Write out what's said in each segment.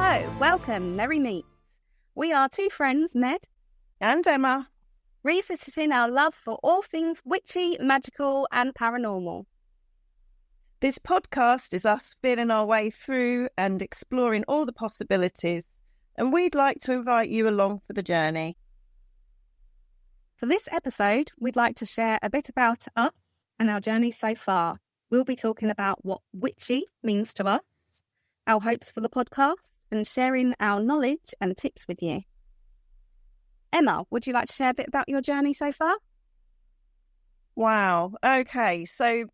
So, welcome, Merry Meets. We are two friends, Ned and Emma, revisiting our love for all things witchy, magical and paranormal. This podcast is us feeling our way through and exploring all the possibilities, and we'd like to invite you along for the journey. For this episode, we'd like to share a bit about us and our journey so far. We'll be talking about what witchy means to us, our hopes for the podcast, and sharing our knowledge and tips with you. Emma, would you like to share a bit about your journey so far? Wow. Okay. So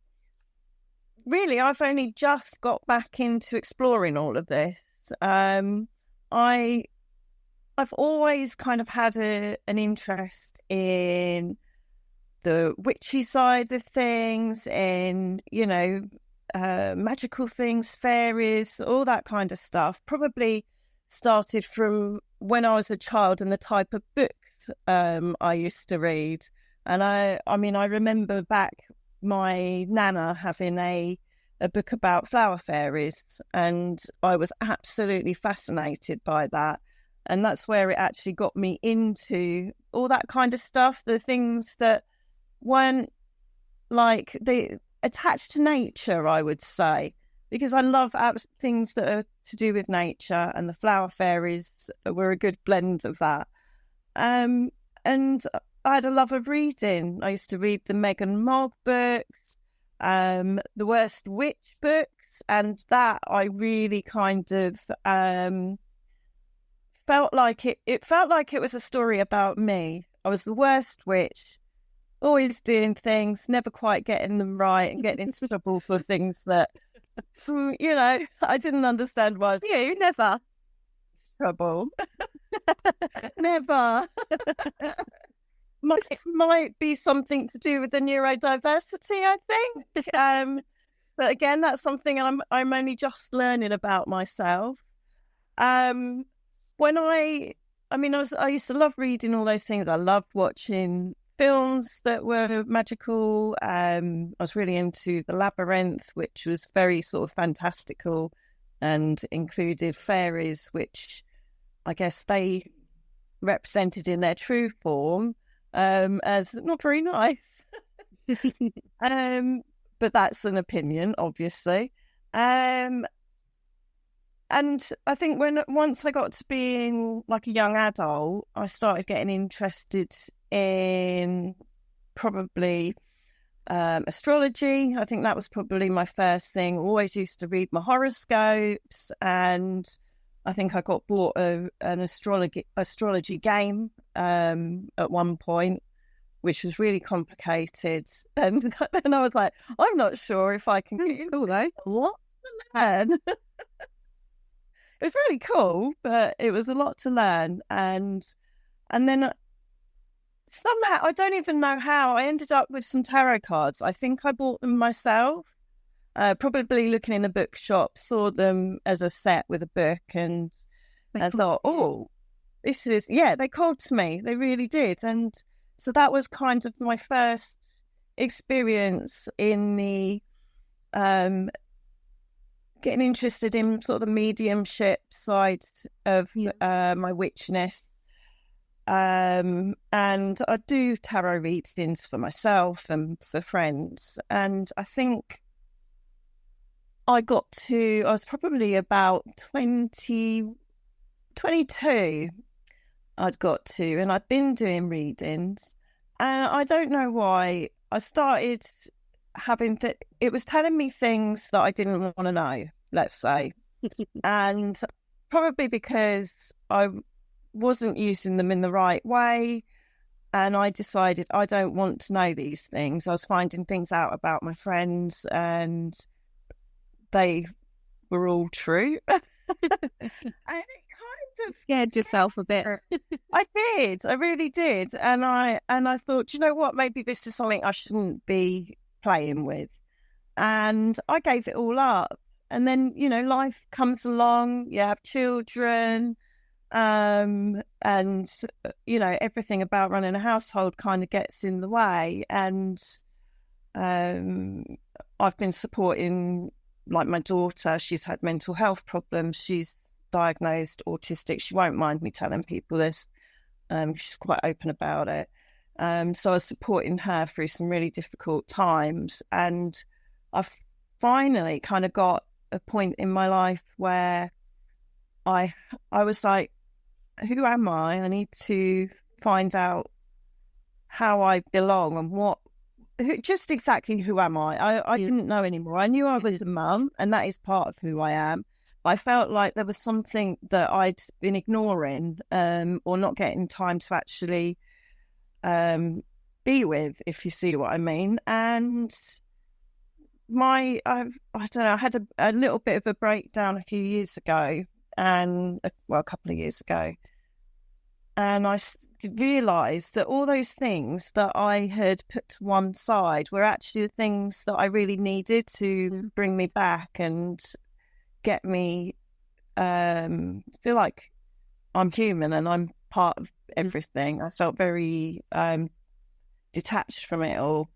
really, I've only just got back into exploring all of this. I've always kind of had an interest in the witchy side of things, in, magical things, fairies, all that kind of stuff. Probably started from when I was a child and the type of books I used to read. And I remember back my nana having a book about flower fairies, and I was absolutely fascinated by that. And that's where it actually got me into all that kind of stuff, the things that weren't like the attached to nature, I would say, because I love things that are to do with nature, and the flower fairies were a good blend of that. And I had a love of reading. I used to read the Meghan Mogg books, the Worst Witch books, and that I really kind of felt like it felt like it was a story about me. I was the worst witch, always doing things, never quite getting them right, and getting into trouble for things that, I didn't understand why. You never. Trouble. Never. Might be something to do with the neurodiversity, I think. But again, that's something I'm only just learning about myself. When I used to love reading all those things. I loved watching films that were magical. I was really into The Labyrinth, which was very sort of fantastical and included fairies, which I guess they represented in their true form as not very nice. But that's an opinion, obviously. And I think once I got to being like a young adult, I started getting interested in probably astrology. I think that was probably my first thing. Always used to read my horoscopes, and I think I got bought an astrology game at one point, which was really complicated. And then I was like, I'm not sure if I can get into that. What to learn? It was really cool, but it was a lot to learn. And then somehow, I don't even know how, I ended up with some tarot cards. I think I bought them myself, probably looking in a bookshop, saw them as a set with a book, and I thought, this is, they called to me. They really did. And so that was kind of my first experience in the getting interested in sort of the mediumship side of my witchness. And I do tarot readings for myself and for friends. And I think I was probably about 22 I'd got to, and I'd been doing readings. And I don't know why I started having it was telling me things that I didn't want to know, let's say. And probably because I wasn't using them in the right way, and I decided I don't want to know these things. I was finding things out about my friends, and they were all true. And it kind of scared yourself a bit. I did. I really did. And I thought, you know what, maybe this is something I shouldn't be playing with. And I gave it all up. And then, life comes along, you have children, and, everything about running a household kind of gets in the way. And I've been supporting, like, my daughter. She's had mental health problems. She's diagnosed autistic. She won't mind me telling people this. She's quite open about it. So I was supporting her through some really difficult times, and I finally kind of got a point in my life where I was like, who am I? I need to find out how I belong and just exactly who am I? I didn't know anymore. I knew I was a mum, and that is part of who I am. I felt like there was something that I'd been ignoring, or not getting time to actually be with, if you see what I mean. And I don't know, I had a little bit of a breakdown a few years ago, a couple of years ago. And I realised that all those things that I had put to one side were actually the things that I really needed to bring me back and get me feel like I'm human and I'm part of everything. I felt very detached from it all.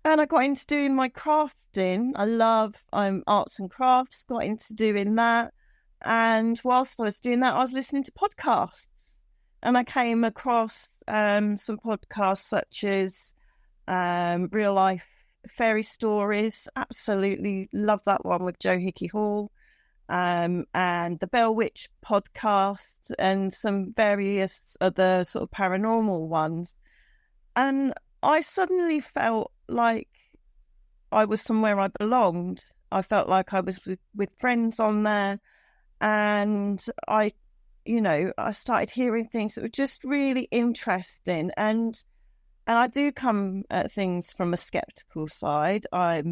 And I got into doing my crafting. I love arts and crafts, got into doing that. And whilst I was doing that, I was listening to podcasts. And I came across some podcasts such as Real Life Fairy Stories. Absolutely love that one with Joe Hickey Hall. And the Bell Witch podcast and some various other sort of paranormal ones. And I suddenly felt like I was somewhere I belonged. I felt like I was with friends on there, and I started hearing things that were just really interesting. And I do come at things from a skeptical side. I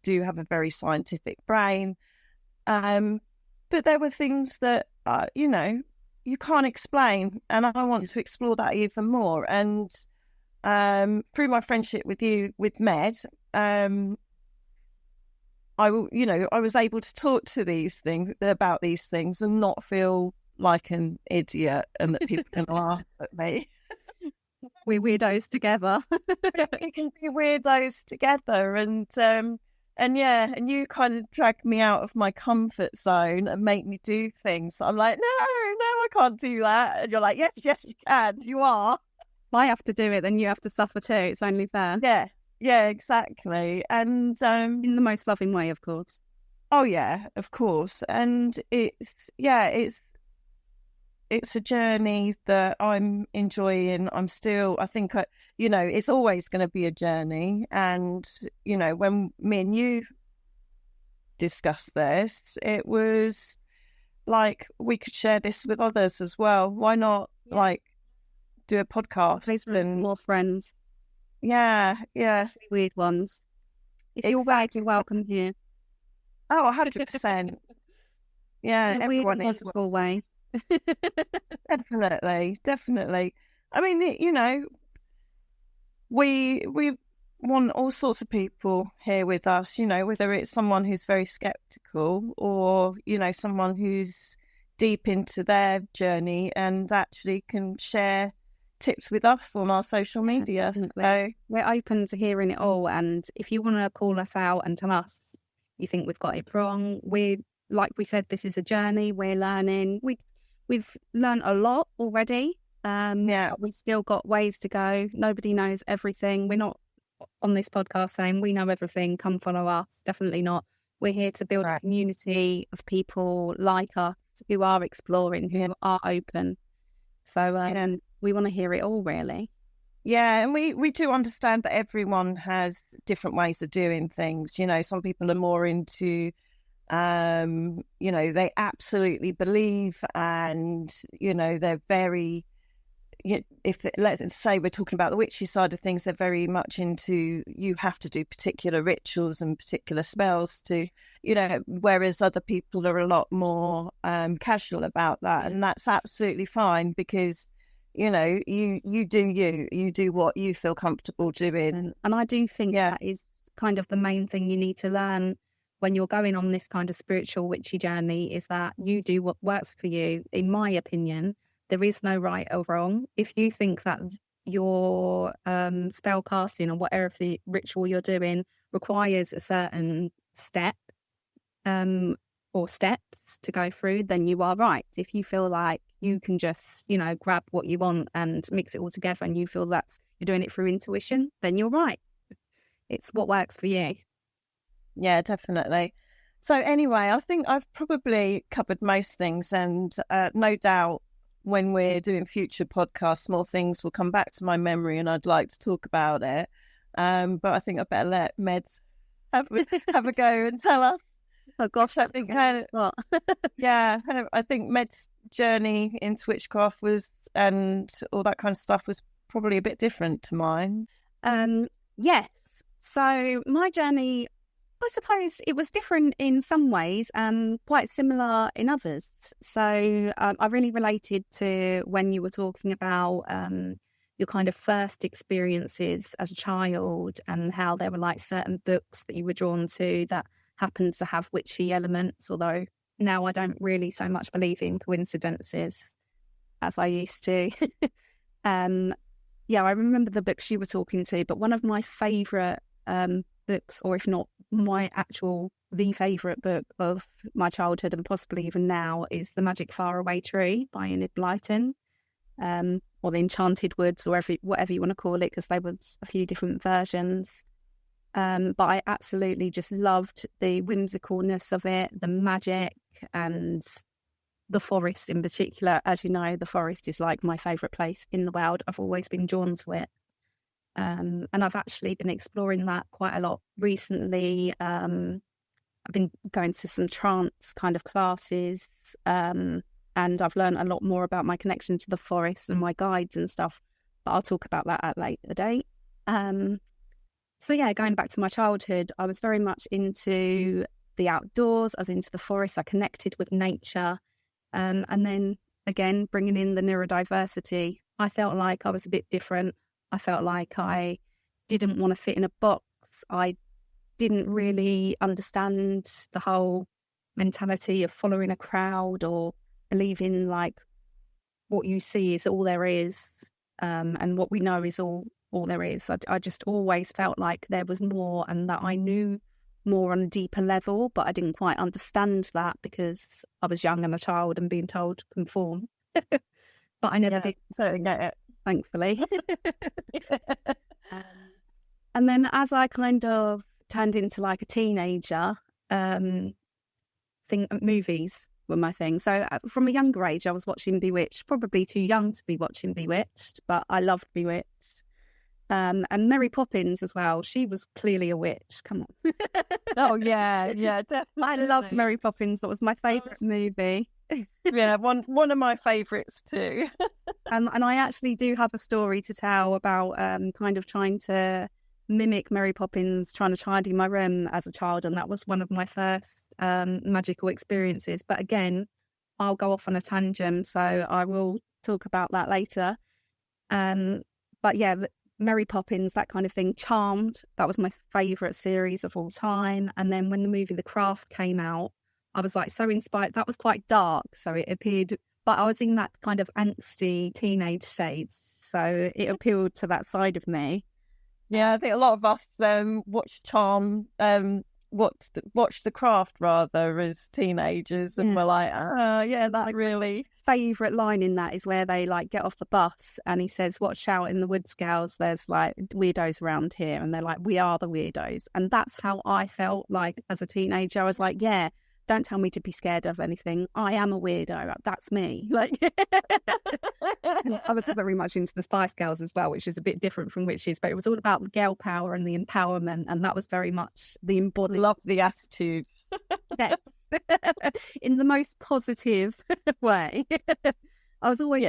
do have a very scientific brain, but there were things that you can't explain, and I want to explore that even more. And through my friendship with you, with Med, I was able to talk to about these things and not feel like an idiot and that people can laugh at me. We're weirdos together. We can be weirdos together, and you kind of drag me out of my comfort zone and make me do things. I'm like, no, I can't do that. And you're like, yes, you can. You are. If I have to do it, then you have to suffer too. It's only fair. Yeah, exactly. And in the most loving way, of course. Oh yeah, of course. And it's a journey that I'm enjoying. I think, it's always going to be a journey. And, when me and you discussed this, it was like, we could share this with others as well. Why not, do a podcast? Please, more friends. Yeah. Especially weird ones. If you're back, you're welcome here. Oh, 100%. Yeah, in a everyone weird, is. Wonderful way. Definitely. I mean, we want all sorts of people here with us, whether it's someone who's very skeptical or, someone who's deep into their journey and actually can share tips with us on our social media. So we're open to hearing it all, and if you want to call us out and tell us you think we've got it wrong, like we said, this is a journey. We're learning. We've learned a lot already. But we've still got ways to go. Nobody knows everything. We're not on this podcast saying we know everything, come follow us. Definitely not. We're here to build a community of people like us who are exploring, who are open. So we want to hear it all, really. Yeah, and we do understand that everyone has different ways of doing things. Some people are more into, they absolutely believe, and, they're very, let's say we're talking about the witchy side of things, they're very much into, you have to do particular rituals and particular spells to, whereas other people are a lot more casual about that. And that's absolutely fine, because you do what you feel comfortable doing. And I do think that is kind of the main thing you need to learn when you're going on this kind of spiritual witchy journey, is that you do what works for you. In my opinion, there is no right or wrong. If you think that your spell casting or whatever the ritual you're doing requires a certain step, or steps to go through, then you are right. If you feel like you can just, grab what you want and mix it all together and you feel you're doing it through intuition, then you're right. It's what works for you. Yeah, definitely. So anyway, I think I've probably covered most things, and no doubt when we're doing future podcasts, more things will come back to my memory and I'd like to talk about it. But I think I better let Meds have a go and tell us. Oh gosh, I think I think Med's journey into witchcraft and all that kind of stuff was probably a bit different to mine. Yes. So my journey, I suppose it was different in some ways, quite similar in others. So I really related to when you were talking about your kind of first experiences as a child and how there were like certain books that you were drawn to that happened to have witchy elements, although now I don't really so much believe in coincidences as I used to. I remember the books you were talking to, but one of my favourite books, or if not the favourite book of my childhood and possibly even now, is The Magic Faraway Tree by Enid Blyton, or The Enchanted Woods, or whatever you want to call it, because there was a few different versions. But I absolutely just loved the whimsicalness of it, the magic, and the forest in particular. As you know, the forest is like my favourite place in the world. I've always been drawn to it. And I've actually been exploring that quite a lot recently. I've been going to some trance kind of classes, and I've learned a lot more about my connection to the forest and my guides and stuff. But I'll talk about that at a later date. So yeah, going back to my childhood, I was very much into the outdoors. I was into the forest. I connected with nature. And then again, bringing in the neurodiversity, I felt like I was a bit different. I felt like I didn't want to fit in a box. I didn't really understand the whole mentality of following a crowd or believing like what you see is all there is, and what we know is all there is. I just always felt like there was more and that I knew more on a deeper level, but I didn't quite understand that because I was young and a child and being told to conform. But I never did. Totally get it. Thankfully. And then as I kind of turned into like a teenager, movies were my thing. So from a younger age, I was watching Bewitched, probably too young to be watching Bewitched, but I loved Bewitched. And Mary Poppins as well. She was clearly a witch. Come on. Oh, yeah, definitely. I loved Mary Poppins. That was my favourite movie. Yeah, one of my favourites too. And I actually do have a story to tell about kind of trying to mimic Mary Poppins, trying to tidy my room as a child. And that was one of my first magical experiences. But again, I'll go off on a tangent, so I will talk about that later. But yeah, Mary Poppins, that kind of thing. Charmed, that was my favourite series of all time. And then when the movie The Craft came out, I was like so inspired. That was quite dark, so it appeared, but I was in that kind of angsty teenage stage, so it appealed to that side of me. Yeah, I think a lot of us watched Charm, watched The Craft rather as teenagers, and were like, that like, really. Favourite line in that is where they like get off the bus and he says, "Watch out in the woods, girls, there's like weirdos around here," and they're like, "We are the weirdos." And that's how I felt like as a teenager. I was like, yeah, don't tell me to be scared of anything. I am a weirdo. That's me. Like, I was very much into the Spice Girls as well, which is a bit different from witches, but it was all about the girl power and the empowerment, and that was very much the embodied. Love the attitude. Yes. In the most positive way. I was always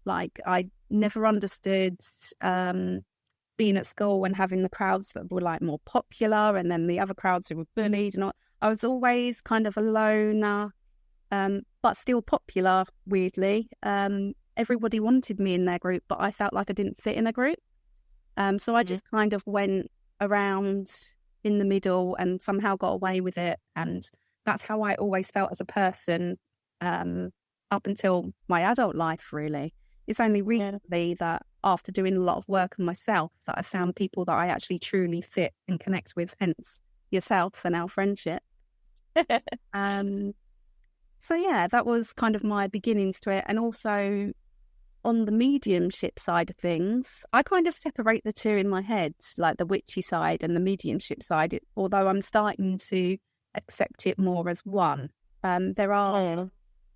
like, I never understood being at school and having the crowds that were like more popular and then the other crowds who were bullied, and I was always kind of a loner, but still popular, weirdly. Everybody wanted me in their group, but I felt like I didn't fit in a group. So I just kind of went around in the middle and somehow got away with it. And that's how I always felt as a person, up until my adult life, really. It's only recently that after doing a lot of work on myself that I found people that I actually truly fit and connect with, hence yourself and our friendship. So yeah, that was kind of my beginnings to it. And also on the mediumship side of things, I kind of separate the two in my head, like the witchy side and the mediumship side, although I'm starting to accept it more as one. There are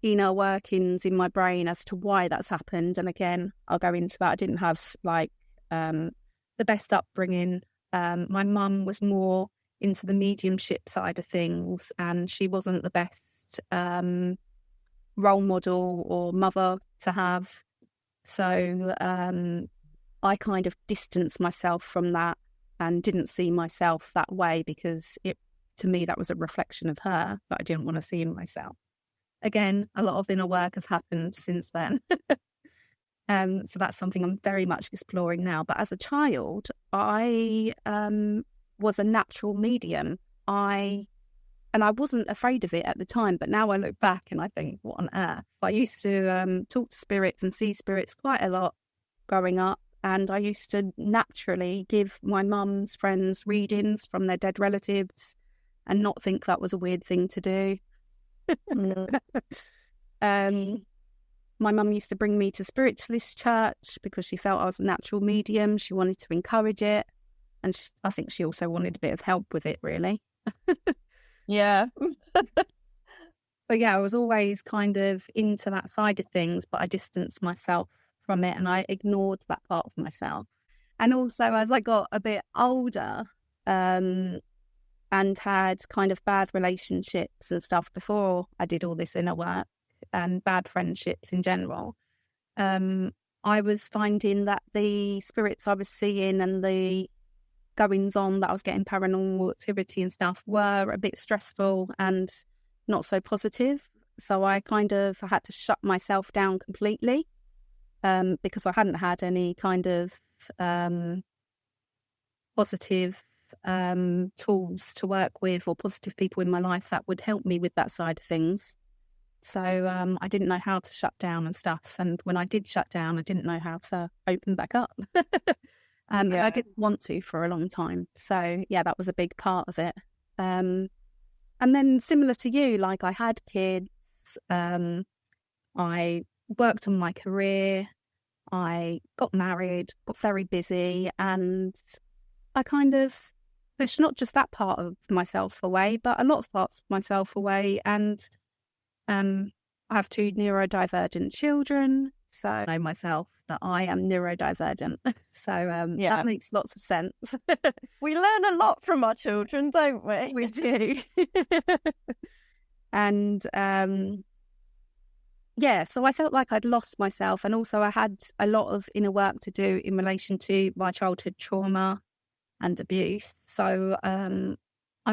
inner workings in my brain as to why that's happened. And again, I'll go into that. I didn't have the best upbringing. My mum was more into the mediumship side of things, and she wasn't the best role model or mother to have. So I kind of distanced myself from that and didn't see myself that way, because to me that was a reflection of her that I didn't want to see in myself. Again, a lot of inner work has happened since then. So that's something I'm very much exploring now. But as a child, I was a natural medium. And I wasn't afraid of it at the time, but now I look back and I think, what on earth? I used to talk to spirits and see spirits quite a lot growing up, and I used to naturally give my mum's friends readings from their dead relatives and not think that was a weird thing to do. My mum used to bring me to spiritualist church because she felt I was a natural medium. She wanted to encourage it, and I think she also wanted a bit of help with it, really. Yeah. So yeah, I was always kind of into that side of things, but I distanced myself from it and I ignored that part of myself. And also as I got a bit older and had kind of bad relationships and stuff before I did all this inner work, and bad friendships in general, I was finding that the spirits I was seeing and the goings on that I was getting, paranormal activity and stuff, were a bit stressful and not so positive. So I kind of had to shut myself down completely because I hadn't had any kind of positive tools to work with or positive people in my life that would help me with that side of things. So I didn't know how to shut down and stuff. And when I did shut down, I didn't know how to open back up. And I didn't want to for a long time. So yeah, that was a big part of it. And then similar to you, like I had kids, I worked on my career, I got married, got very busy, and I kind of pushed not just that part of myself away, but a lot of parts of myself away. And I have 2 neurodivergent children, so I know myself that I am neurodivergent. So that makes lots of sense. We learn a lot from our children, don't we? We do. And so I felt like I'd lost myself, and also I had a lot of inner work to do in relation to my childhood trauma and abuse. So I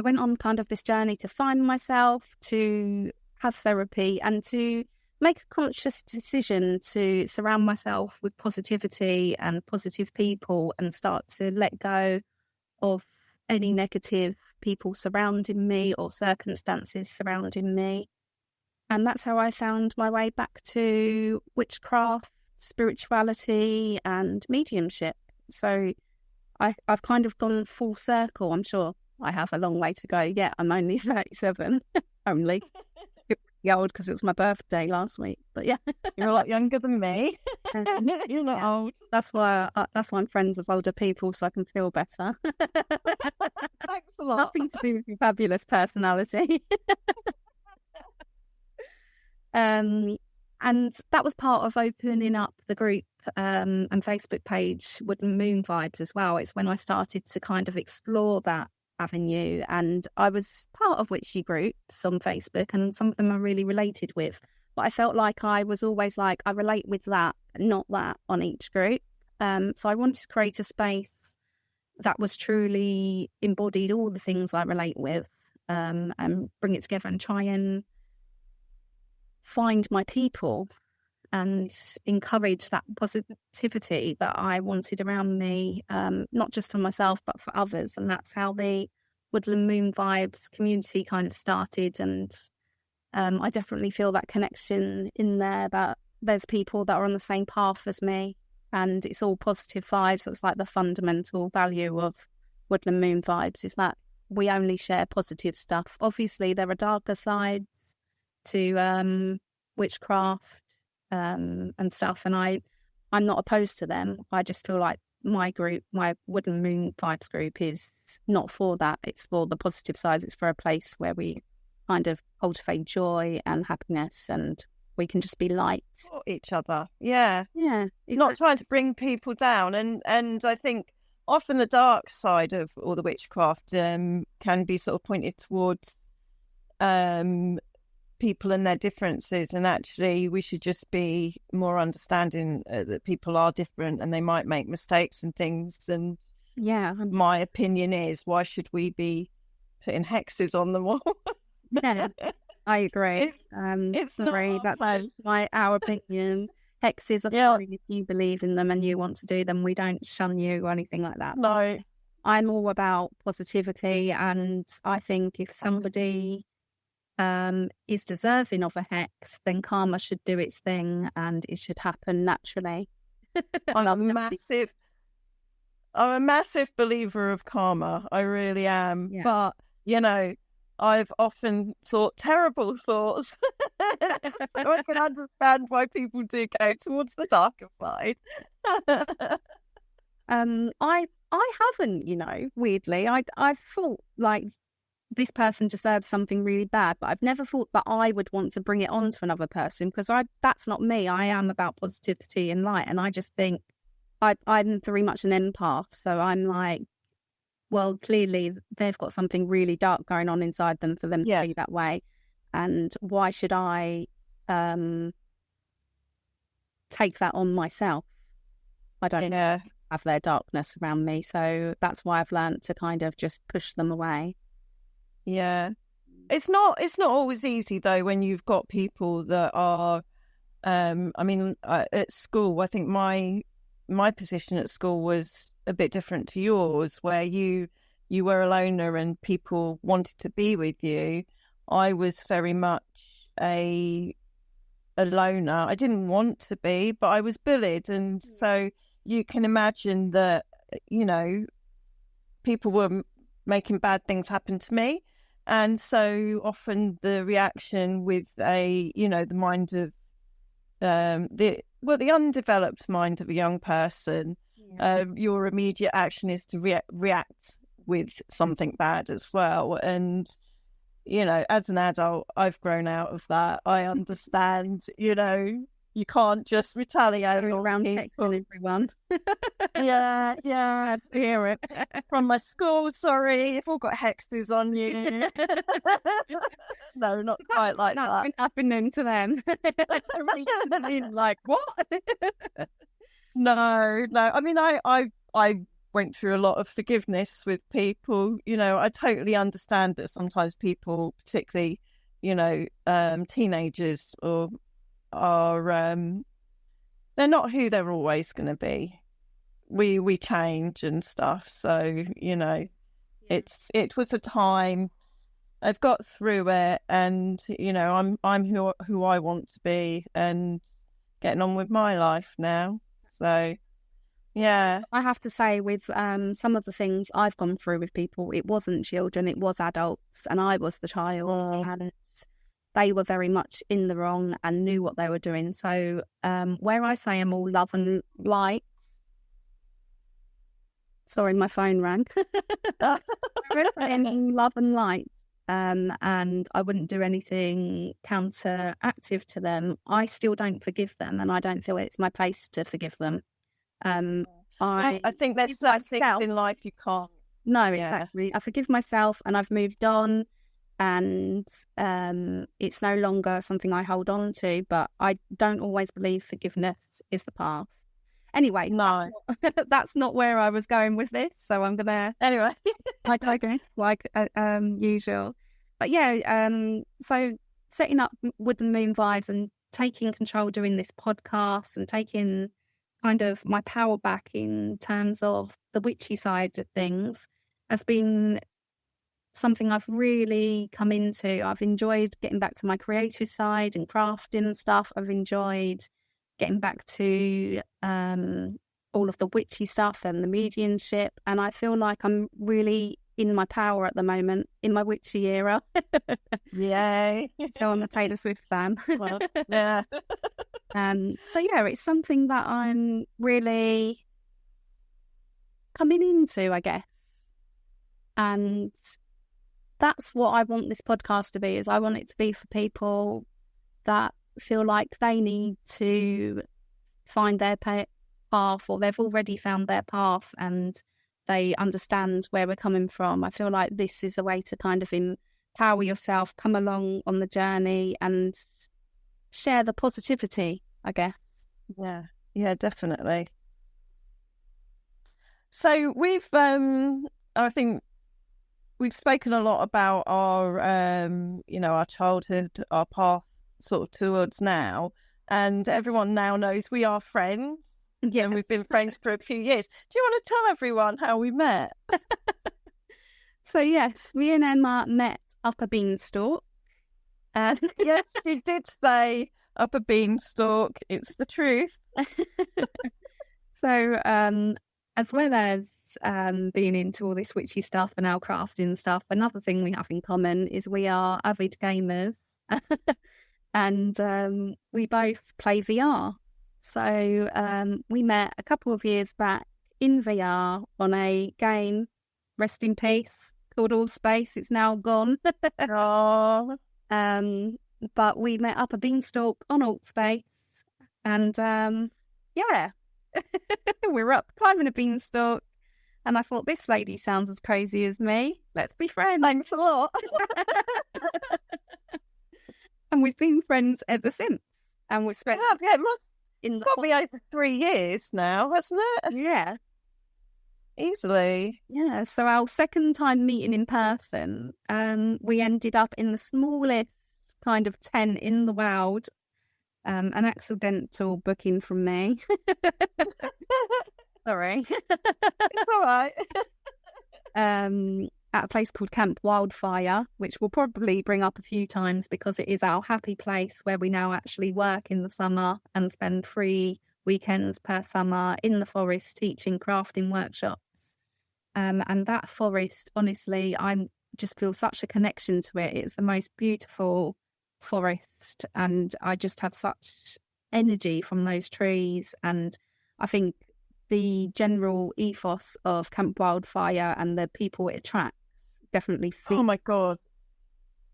went on kind of this journey to find myself, to have therapy, and to make a conscious decision to surround myself with positivity and positive people, and start to let go of any negative people surrounding me or circumstances surrounding me. And that's how I found my way back to witchcraft, spirituality and mediumship. So I've kind of gone full circle. I'm sure I have a long way to go. Yeah, I'm only 37, only. Old because it was my birthday last week, but yeah. You're a lot younger than me. You're not old. That's why I'm friends with older people, so I can feel better. Thanks a lot. Nothing to do with your fabulous personality. And that was part of opening up the group and Facebook page Woodland Moon Vibes as well. It's when I started to kind of explore that avenue, and I was part of witchy groups on Facebook, and some of them I really related with, but I felt like I was always like, I relate with that, not that on each group. So I wanted to create a space that was truly embodied all the things I relate with, and bring it together and try and find my people and encourage that positivity that I wanted around me, not just for myself, but for others. And that's how the Woodland Moon Vibes community kind of started. And I definitely feel that connection in there, that there's people that are on the same path as me, and it's all positive vibes. That's like the fundamental value of Woodland Moon Vibes, is that we only share positive stuff. Obviously, there are darker sides to witchcraft and stuff, and I'm not opposed to them. I just feel like my group, my Woodland Moon Vibes group, is not for that. It's for the positive sides. It's for a place where we kind of cultivate joy and happiness, and we can just be light for each other. Yeah, exactly. Not trying to bring people down, and I think often the dark side of all the witchcraft can be sort of pointed towards people and their differences, and actually we should just be more understanding that people are different and they might make mistakes and things. And my opinion is, why should we be putting hexes on them all? No, I agree. It's sorry, not that's our opinion. Hexes are fine if you believe in them and you want to do them. We don't shun you or anything like that. No, I'm all about positivity, and I think if somebody is deserving of a hex, then karma should do its thing and it should happen naturally. I'm a massive believer of karma. I really am. Yeah. But, I've often thought terrible thoughts. I can understand why people do go towards the darker side. I haven't, weirdly. I thought like this person deserves something really bad, but I've never thought that I would want to bring it on to another person, because that's not me. I am about positivity and light, and I just think I'm very much an empath, so I'm like, well, clearly they've got something really dark going on inside them for them to be that way, and why should I take that on myself? I don't have their darkness around me, so that's why I've learned to kind of just push them away. Yeah, it's not always easy though when you've got people that are at school, I think my position at school was a bit different to yours, where you were a loner and people wanted to be with you. I was very much a loner. I didn't want to be, but I was bullied, and so you can imagine that people were making bad things happen to me. And so often the reaction with the mind of the undeveloped mind of a young person, your immediate action is to react with something bad as well. And as an adult, I've grown out of that. I understand. You can't just retaliate around texting everyone. Yeah. Glad to hear it. From my school, sorry, if all got hexes on you. No, not quite like that. That's been happening to them. Like, what? No. I mean, I went through a lot of forgiveness with people. I totally understand that sometimes people, particularly, teenagers are they're not who they're always going to be. We change and stuff, so it was a time. I've got through it, and I'm who I want to be, and getting on with my life now. So yeah, I have to say, with some of the things I've gone through with people, it wasn't children, it was adults, and I was the child, and they were very much in the wrong and knew what they were doing. So where I say I'm all love and light, sorry, my phone rang. I'm love and light, and I wouldn't do anything counteractive to them. I still don't forgive them, and I don't feel it's my place to forgive them. I think there's some things in life you can't. No, exactly. I forgive myself, and I've moved on, and it's no longer something I hold on to. But I don't always believe forgiveness is the path. Anyway, no, that's not where I was going with this. So I'm gonna like usual. But so setting up Woodland Moon Vibes and taking control, doing this podcast, and taking kind of my power back in terms of the witchy side of things has been something I've really come into. I've enjoyed getting back to my creative side and crafting and stuff. I've enjoyed getting back to all of the witchy stuff and the mediumship, and I feel like I'm really in my power at the moment, in my witchy era. Yay. So I'm a Taylor Swift fan. Well, yeah. So yeah, it's something that I'm really coming into, I guess. And that's what I want this podcast to be, is I want it to be for people that feel like they need to find their path, or they've already found their path and they understand where we're coming from. I feel like this is a way to kind of empower yourself, come along on the journey and share the positivity, I guess. Yeah, definitely. So I think we've spoken a lot about our, our childhood, our path sort of towards now, and everyone now knows we are friends. Yes. And we've been friends for a few years. Do you want to tell everyone how we met? So yes, me and Emma met up a beanstalk. Yes, she did say up a beanstalk. It's the truth. So as well as being into all this witchy stuff and our crafting stuff, another thing we have in common is we are avid gamers. And we both play VR. So we met a couple of years back in VR on a game, rest in peace, called All Space. It's now gone. Oh. But we met up a beanstalk on Alt Space, and yeah, we're up climbing a beanstalk, and I thought, this lady sounds as crazy as me. Let's be friends. Thanks a lot. And we've been friends ever since. And we've spent it's got to be over 3 years now, hasn't it? Yeah. Easily. Yeah, so our second time meeting in person, we ended up in the smallest kind of tent in the world, an accidental booking from me. Sorry. It's all right. At a place called Camp Wildfire, which we'll probably bring up a few times because it is our happy place where we now actually work in the summer and spend 3 weekends per summer in the forest teaching crafting workshops. And that forest, honestly, I just feel such a connection to it. It's the most beautiful forest, and I just have such energy from those trees. And I think the general ethos of Camp Wildfire and the people it attracts definitely fit. Oh my God.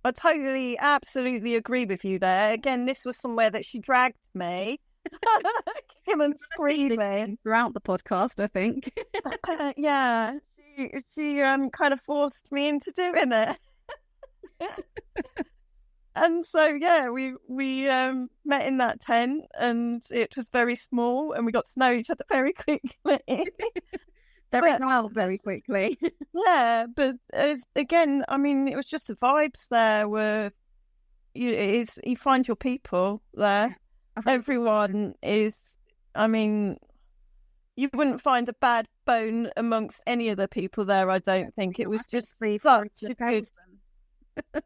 I totally, absolutely agree with you there. Again, this was somewhere that she dragged me. Him and screaming throughout the podcast, I think. Yeah, she kind of forced me into doing it. And so yeah, we met in that tent, and it was very small, and we got to know each other very quickly. Very quickly. Yeah, but again, I mean, it was just the vibes there were. You find your people there. Everyone is. I mean, you wouldn't find a bad bone amongst any of the people there. I don't think it was just such a good.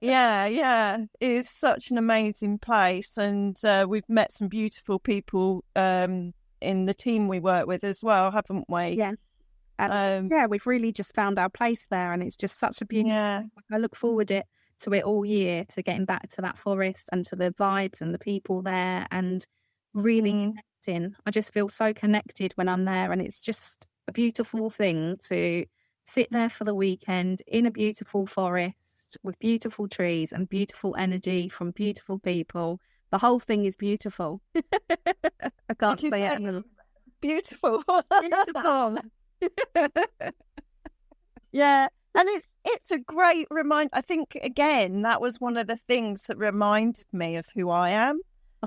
Yeah, it is such an amazing place, and we've met some beautiful people in the team we work with as well, haven't we? Yeah. And we've really just found our place there, and it's just such a beautiful. Yeah. I look forward to it all year, to getting back to that forest and to the vibes and the people there, and really connecting. I just feel so connected when I'm there, and it's just a beautiful thing to sit there for the weekend in a beautiful forest with beautiful trees and beautiful energy from beautiful people. The whole thing is beautiful. I can't say it. Beautiful. Beautiful. Yeah, and it's a great reminder. I think again that was one of the things that reminded me of who I am,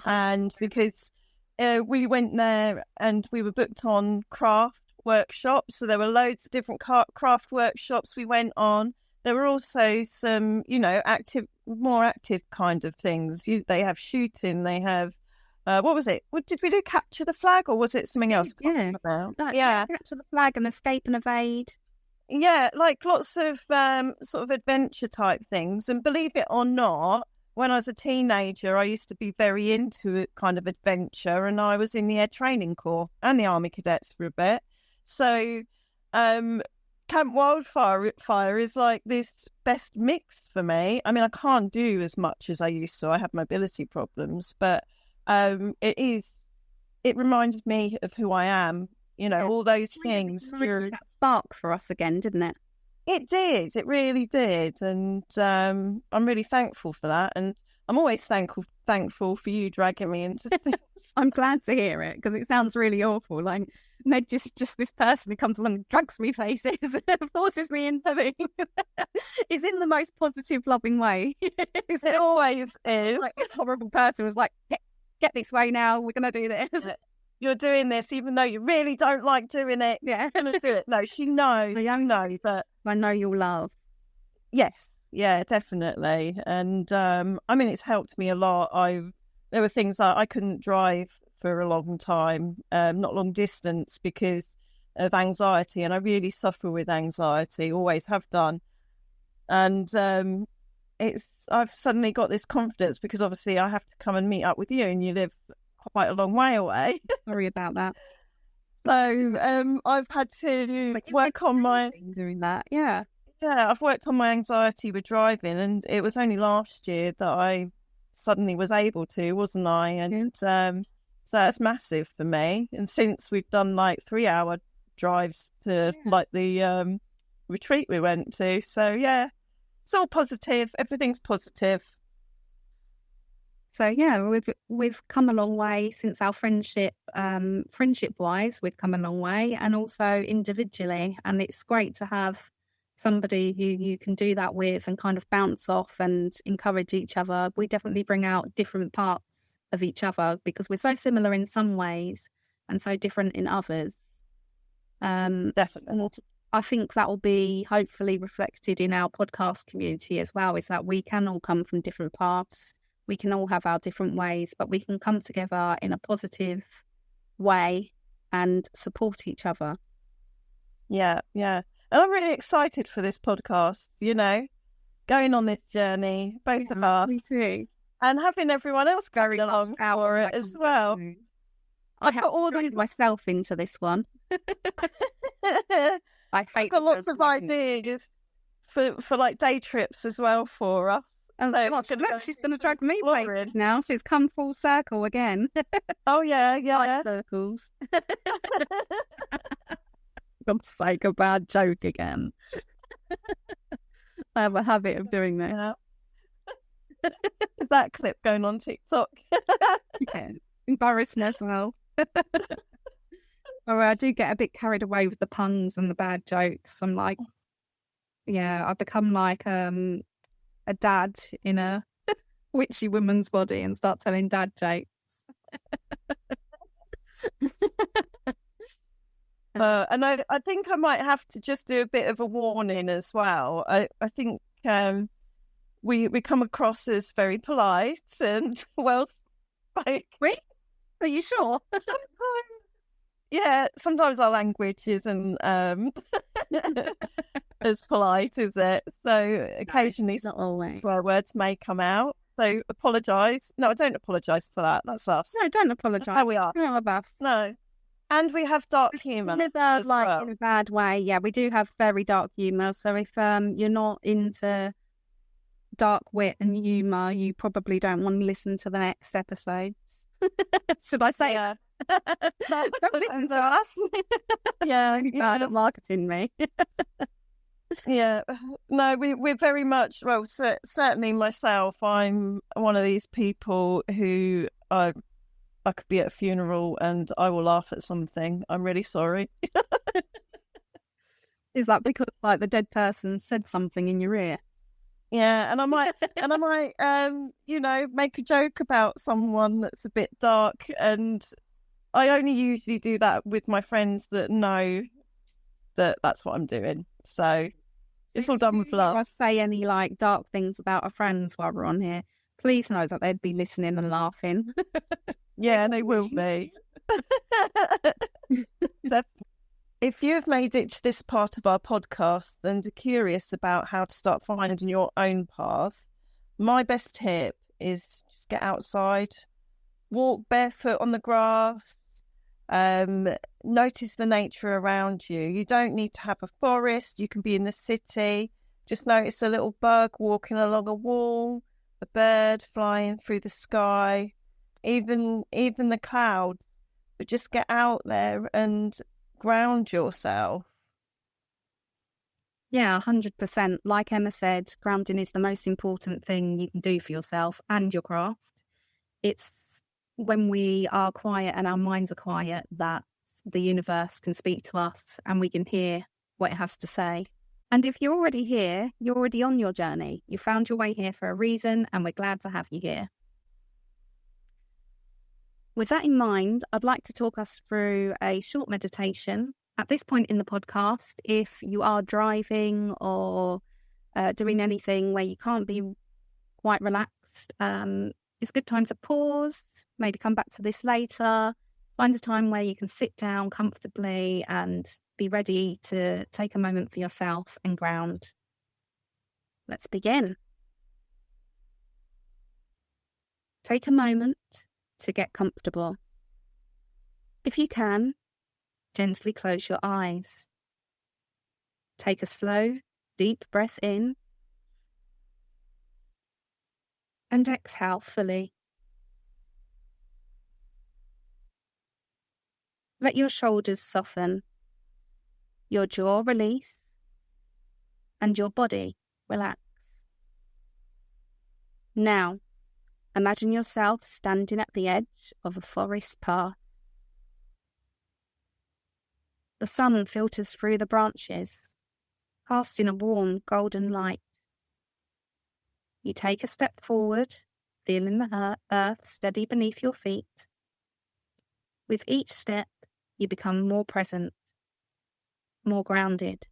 and because we went there and we were booked on craft workshops, so there were loads of different craft workshops we went on. There were also some, more active kind of things. They have shooting. They have. What was it? Did we do capture the flag, or was it something else? Yeah, capture the flag and escape and evade. Yeah, like lots of sort of adventure type things. And believe it or not, when I was a teenager, I used to be very into kind of adventure, and I was in the Air Training Corps and the Army Cadets for a bit. So Camp Wildfire is like this best mix for me. I mean, I can't do as much as I used to. I have mobility problems, but it reminds me of who I am. You know, all those things. That spark for us again, didn't it? It did. It really did. And I'm really thankful for that. And I'm always thankful for you dragging me into things. I'm glad to hear it because it sounds really awful. Like, no, just this person who comes along and drags me places, forces me into things. It's in the most positive, loving way. It always is. Like this horrible person was like, get this way now. We're going to do this. You're doing this even though you really don't like doing it. Yeah. You're going to do it. No, she knows. I know that. I know you'll love. Yes. Yeah, definitely. And I mean, it's helped me a lot. There were things I couldn't drive for a long time, not long distance because of anxiety. And I really suffer with anxiety, always have done. And I've suddenly got this confidence because obviously I have to come and meet up with you and you live quite a long way away. Sorry about that. So I've had to work on my... doing that, yeah. Yeah, I've worked on my anxiety with driving and it was only last year that I suddenly was able to, wasn't I? And so that's massive for me. And since we've done like 3-hour drives to like the retreat we went to. So yeah, it's all positive. Everything's positive. So yeah, we've come a long way since our friendship wise, we've come a long way and also individually. And it's great to have somebody who you can do that with and kind of bounce off and encourage each other. We definitely bring out different parts of each other because we're so similar in some ways and so different in others. Definitely. I think that will be hopefully reflected in our podcast community as well, is that we can all come from different paths. We can all have our different ways, but we can come together in a positive way and support each other. Yeah, yeah. And I'm really excited for this podcast, you know, going on this journey, both of us. Me too. And having everyone else going along for it as well. I have all myself into this one. I've got lots of ideas for like day trips as well for us. Oh, so look, she's going to drag me places now, so it's come full circle again. Oh, yeah, yeah. Like circles. God's sake, a bad joke again. I have a habit of doing this. Yeah. Is that clip going on TikTok? Yeah, embarrassing as well. So I do get a bit carried away with the puns and the bad jokes. I'm like, yeah, I become like a dad in a witchy woman's body and start telling dad jokes. And I think I might have to just do a bit of a warning as well. I think we come across as very polite and well spoken. Really? Are you sure? Sometimes our language isn't as polite, is it? So occasionally not always. Swear words may come out. So apologise. No, I don't apologise for that. That's us. No, don't apologise. That's how we are. No, us. No. And we have dark humour. In a bad way. Yeah, we do have very dark humour. So if you're not into dark wit and humour, you probably don't want to listen to the next episode. Should I say yeah. Don't listen to us. Yeah, bad at marketing me. Yeah, no, we're very much, well, certainly myself, I'm one of these people who I could be at a funeral and I will laugh at something. I'm really sorry. Is that because like the dead person said something in your ear? Yeah, and I might you know, make a joke about someone that's a bit dark, and I only usually do that with my friends that know that that's what I'm doing. So it's all done with love. If I say any like dark things about our friends while we're on here, please know that they'd be listening and laughing. Yeah, they will be. If you've made it to this part of our podcast and are curious about how to start finding your own path, my best tip is just get outside, walk barefoot on the grass, Notice the nature around you. You don't need to have a forest. You can be in the city. Just notice a little bug walking along a wall, a bird flying through the sky, even the clouds. But just get out there and ground yourself. Yeah, 100%. Like Emma said, grounding is the most important thing you can do for yourself and your craft. It's when we are quiet and our minds are quiet that the universe can speak to us and we can hear what it has to say. And if you're already here, you're already on your journey. You found your way here for a reason, and we're glad to have you here. With that in mind, I'd like to talk us through a short meditation. At this point in the podcast, if you are driving or doing anything where you can't be quite relaxed, it's a good time to pause, maybe come back to this later, find a time where you can sit down comfortably and be ready to take a moment for yourself and ground. Let's begin. Take a moment to get comfortable. If you can, gently close your eyes. Take a slow, deep breath in and exhale fully. Let your shoulders soften, your jaw release, and your body relax. Now, imagine yourself standing at the edge of a forest path. The sun filters through the branches, casting a warm golden light. You take a step forward, feeling the earth steady beneath your feet. With each step, you become more present, more grounded.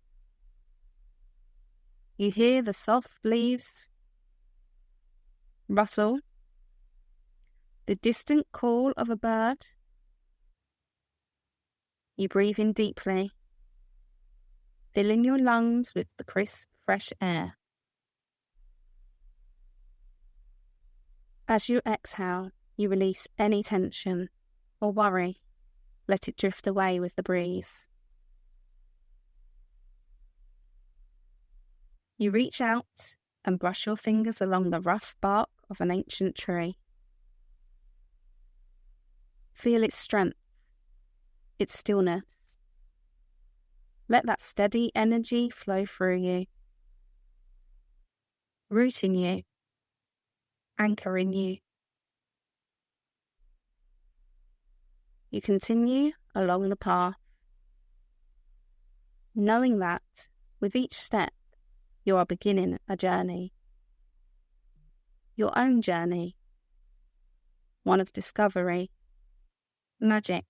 You hear the soft leaves rustle, the distant call of a bird. You breathe in deeply, filling your lungs with the crisp, fresh air. As you exhale, you release any tension or worry. Let it drift away with the breeze. You reach out and brush your fingers along the rough bark of an ancient tree. Feel its strength, its stillness. Let that steady energy flow through you, rooting you, anchoring you. You continue along the path, knowing that with each step you are beginning a journey. Your own journey, one of discovery, magic,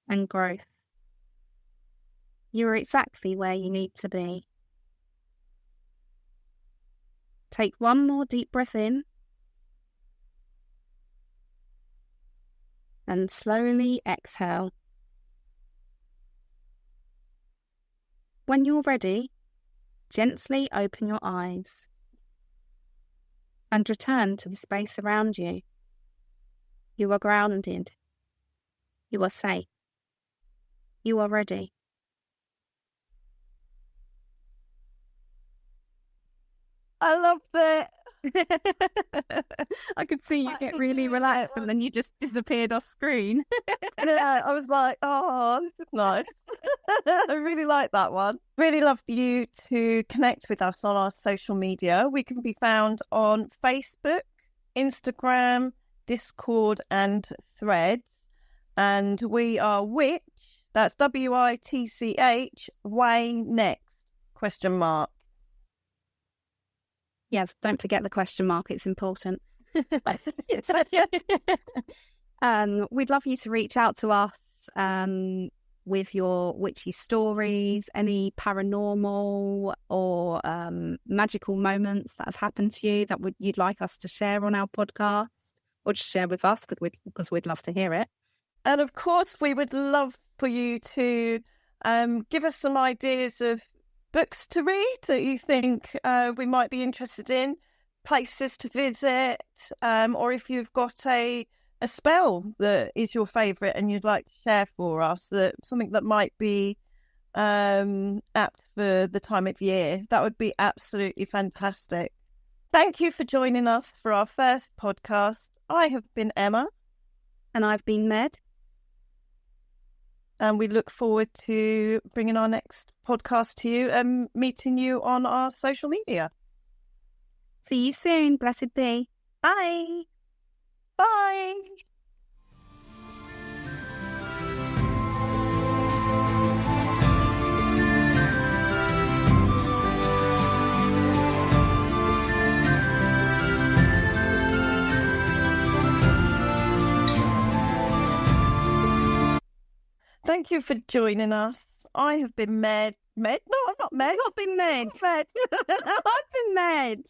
and growth. You are exactly where you need to be. Take one more deep breath in and slowly exhale. When you're ready, gently open your eyes and return to the space around you. You are grounded. You are safe. You are ready. I love that. I could see you get really relaxed and then you just disappeared off screen. Yeah, I was like, oh, this is nice. I really like that one. Really love you to connect with us on our social media. We can be found on Facebook, Instagram, Discord and Threads. And we are Witch, that's WITCH, way next, ? Yeah, don't forget the question mark. It's important. We'd love you to reach out to us with your witchy stories, any paranormal or magical moments that have happened to you that you'd like us to share on our podcast, or just share with us because we'd love to hear it. And of course, we would love for you to give us some ideas of books to read that you think we might be interested in, places to visit, or if you've got a a spell that is your favourite and you'd like to share for us, that something that might be apt for the time of year, that would be absolutely fantastic. Thank you for joining us for our first podcast. I have been Emma. And I've been Med. And we look forward to bringing our next podcast to you and meeting you on our social media. See you soon. Blessed be. Bye. Bye. Thank you for joining us. I have been Med. No, I'm not Med. I've not been Med. I've been Med.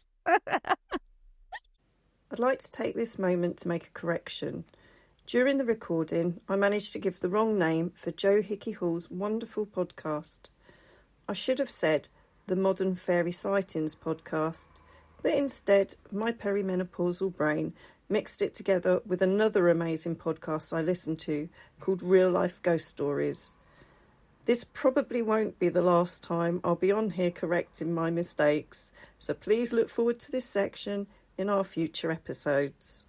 I'd like to take this moment to make a correction. During the recording, I managed to give the wrong name for Joe Hickey Hall's wonderful podcast. I should have said the Modern Fairy Sightings podcast, but instead my perimenopausal brain mixed it together with another amazing podcast I listen to called Real Life Ghost Stories. This probably won't be the last time I'll be on here correcting my mistakes, so please look forward to this section in our future episodes.